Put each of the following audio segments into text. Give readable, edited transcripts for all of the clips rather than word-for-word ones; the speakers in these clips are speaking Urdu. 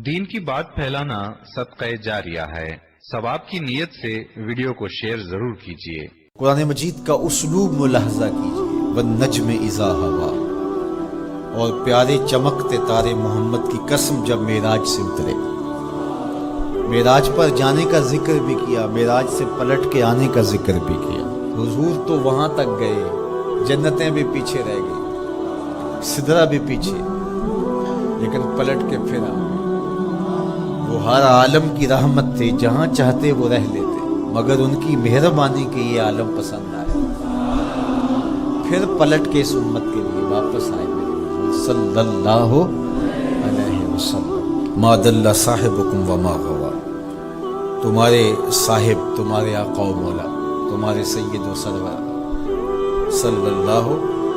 دین کی بات پھیلانا صدقہ جاریہ ہے۔ ثواب کی نیت سے ویڈیو کو شیئر ضرور کیجیے۔ قرآن مجید کا اسلوب ملاحظہ کیجیے، والنجم اذا ہوا، اور پیارے چمکتے تارے محمد کی قسم جب معراج سے اترے۔ معراج پر جانے کا ذکر بھی کیا، معراج سے پلٹ کے آنے کا ذکر بھی کیا۔ حضور تو وہاں تک گئے، جنتیں بھی پیچھے رہ گئی، سدرہ بھی پیچھے، لیکن پلٹ کے پھر آ گئے۔ وہ ہر عالم کی رحمت تھے، جہاں چاہتے وہ رہ لیتے، مگر ان کی مہربانی کے یہ عالم پسند آیا، پھر پلٹ کے اس امت کے لیے واپس آئے میرے صلی اللہ علیہ وسلم۔ ما ضل صاحبکم وما غوی، تمہارے صاحب، تمہارے آقا و مولا، تمہارے سید و سرور صلی اللہ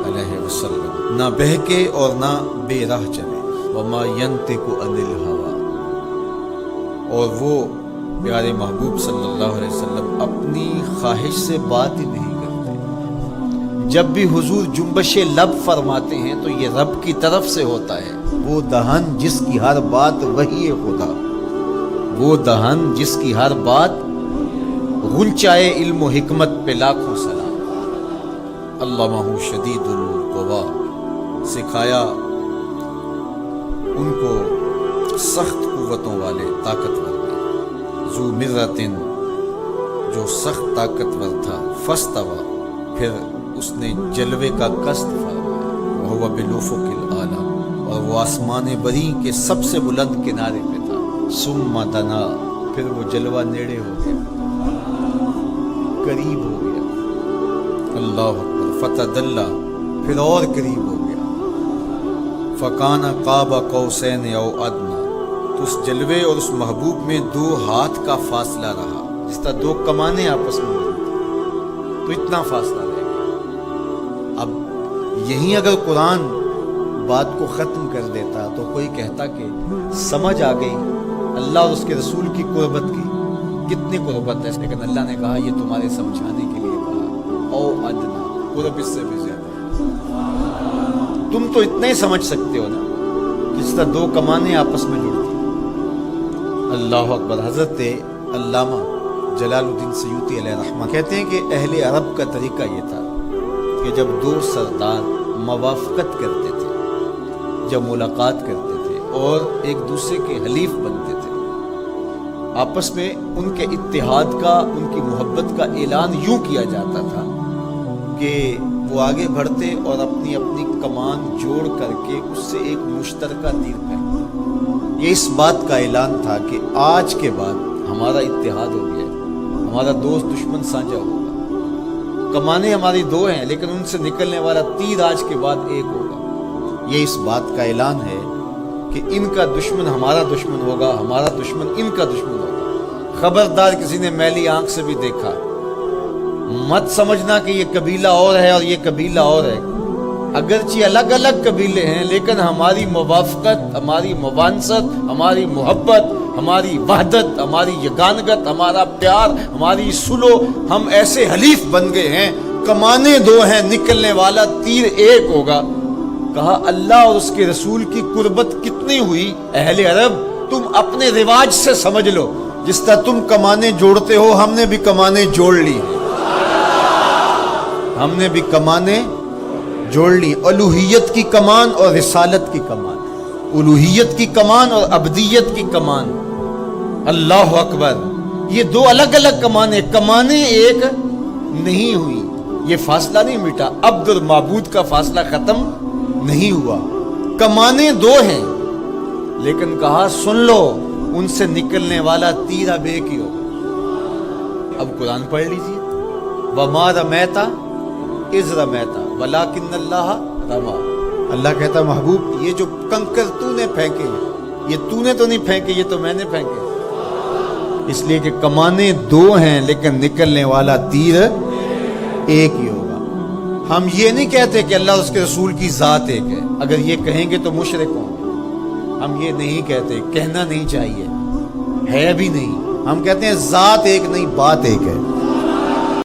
علیہ وسلم نہ بہکے اور نہ بے راہ چلے۔ وما ینطق عن الہوی، اور وہ پیارے محبوب صلی اللہ علیہ وسلم اپنی خواہش سے بات ہی نہیں کرتے۔ جب بھی حضور جنبش لب فرماتے ہیں تو یہ رب کی طرف سے ہوتا ہے۔ وہ دہن جس کی ہر بات وحی خدا، وہ دہن جس کی ہر بات غلچائے علم و حکمت پہ لاکھوں سلام۔ علمہ شدید القویٰ، سکھایا ان کو سخت قوتوں والے طاقتور نے۔ ذو مرتن، جو سخت طاقتور تھا، فاستوی، پھر اس نے جلوے کا قصد فرمایا۔ وہو بالافق الاعلی، اور وہ آسمان بری کے سب سے بلند کنارے پہ تھا۔ ثم دنا، پھر وہ جلوہ نیڑے ہو گیا، قریب ہو گیا۔ اللہ اکبر۔ فتدلی، پھر اور قریب ہو گیا۔ فکان قاب قوسین او ادنی، تو اس جلوے اور اس محبوب میں 2 ہاتھ کا فاصلہ رہا، جس طرح 2 کمانیں آپس میں ملتی، تو اتنا فاصلہ رہ گیا۔ اب یہیں اگر قرآن بات کو ختم کر دیتا تو کوئی کہتا کہ سمجھ آ گئی اللہ اور اس کے رسول کی قربت کی، کتنی قربت ہے، لیکن اللہ نے کہا یہ تمہارے سمجھانے کے لیے کہا۔ او ادنا، قرب اس سے بھی زیادہ، تم تو اتنا ہی سمجھ سکتے ہو نا، جس طرح 2 کمانیں آپس میں جڑتی۔ اللہ اکبر۔ حضرت علامہ جلال الدین سیوطی علیہ رحمہ کہتے ہیں کہ اہل عرب کا طریقہ یہ تھا کہ جب 2 سردار موافقت کرتے تھے، جب ملاقات کرتے تھے اور ایک دوسرے کے حلیف بنتے تھے، آپس میں ان کے اتحاد کا، ان کی محبت کا اعلان یوں کیا جاتا تھا کہ وہ آگے بڑھتے اور اپنی اپنی کمان جوڑ کر کے اس سے ایک مشترکہ تیر پھینکتے۔ یہ اس بات کا اعلان تھا کہ آج کے بعد ہمارا اتحاد ہو گیا، ہمارا دوست دشمن سانجا ہوگا، کمانیں ہماری 2 ہیں لیکن ان سے نکلنے والا تیر آج کے بعد ایک ہوگا۔ یہ اس بات کا اعلان ہے کہ ان کا دشمن ہمارا دشمن ہوگا، ہمارا دشمن ان کا دشمن ہوگا۔ خبردار کسی نے میلی آنکھ سے بھی دیکھا، مت سمجھنا کہ یہ قبیلہ اور ہے اور یہ قبیلہ اور ہے، اگرچہ الگ الگ قبیلے ہیں لیکن ہماری موافقت، ہماری موانست، ہماری محبت، ہماری وحدت، ہماری یگانگت، ہمارا پیار، ہماری سلو، ہم ایسے حلیف بن گئے ہیں، کمانیں 2 ہیں، نکلنے والا تیر ایک ہوگا۔ کہا اللہ اور اس کے رسول کی قربت کتنی ہوئی؟ اہل عرب تم اپنے رواج سے سمجھ لو، جس طرح تم کمانیں جوڑتے ہو ہم نے بھی کمانیں جوڑ لی، ہم نے بھی کمانیں جوڑ لی، الوہیت کی کمان اور رسالت کی کمان، الوہیت کی کمان اور عبدیت کی کمان۔ اللہ اکبر۔ یہ 2 الگ الگ کمانیں ایک نہیں ہوئی، یہ فاصلہ نہیں مٹا، عبد اور معبود کا فاصلہ ختم نہیں ہوا، کمانیں 2 ہیں، لیکن کہا سن لو ان سے نکلنے والا تیر اب ایک ہی ہوگا۔ اب قرآن پڑھ لیجیے، وما رمیت اذ رمیت ولکن اللہ رمی۔ اللہ کہتا محبوب یہ جو کنکر تو نے پھینکے، یہ تو نے تو نہیں پھینکے، یہ تو میں نے پھینکے، اس لیے کہ کمانیں 2 ہیں لیکن نکلنے والا تیر ایک ہی ہوگا۔ ہم یہ نہیں کہتے کہ اللہ اس کے رسول کی ذات ایک ہے، اگر یہ کہیں گے تو مشرک ہوں گے، ہم یہ نہیں کہتے، کہنا نہیں چاہیے، ہے بھی نہیں، ہم کہتے ہیں ذات ایک نہیں بات ایک ہے۔